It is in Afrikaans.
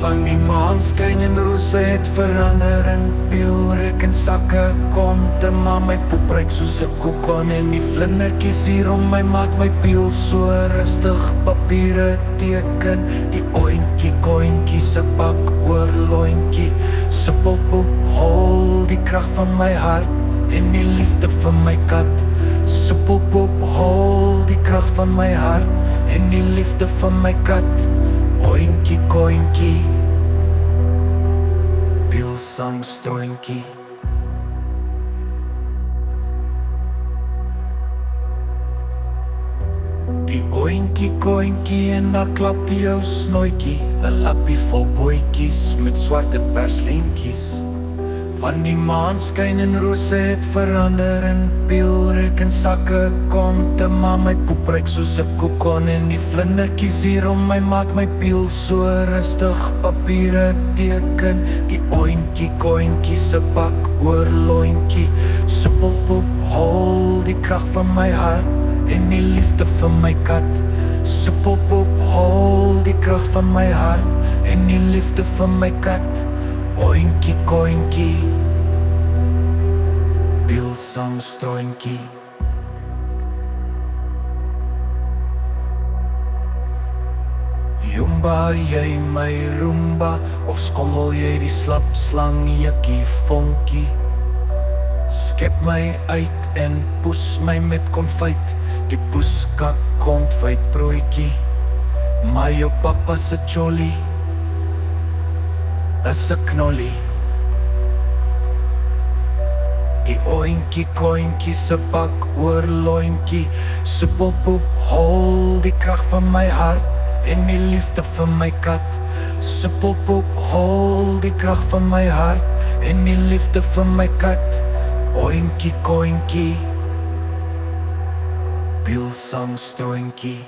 Van die maan skyn en rose het verander in pielrek en sakke konte. Maar my poep ruik soos 'n kokon en die vlindertjies hier om my maak my piel so rustig. Papiere teken, die ointjie kointjie se pak oor lointjie. Suppelpoep hol die krag van my hart en die liefde van my kat. Suppelpoep hol die krag van my hart en die liefde van my kat. Ointjie kointjie, pielsang stroointjie. Die ointjie kointjie en daar klap jou snoetjie, 'n lappie vol bootjies met swart en perslintjies. Van die maan skyn en rose het verander in pielrek en sakke konte. Maar my poep ruik soos 'n kokon en die vlindertjies hier om my maak my piel so rustig. Papiere teken, die ointjie kointjie se pak oor lointjie. Suppelpoep hol die krag van my hart en die liefde van my kat. Suppelpoep hol die krag van my hart en die liefde van my kat. Ointjie kointjie, pielsang stroointjie. Jumba, jy my Roomba, of skommel jy die slap slang jikkie vonkie. Skep my uit en poes my met konfyt, die poeskak konfyt broodjie. Maar jou papa se choli is 'n knollie. Die ointjie kointjie se pak oor lointjie. Suppelpoep hol die krag van my hart en die liefde van my kat. Suppelpoep hol die krag van my hart en die liefde van my kat. Ointjie kointjie, pielsang stroointjie.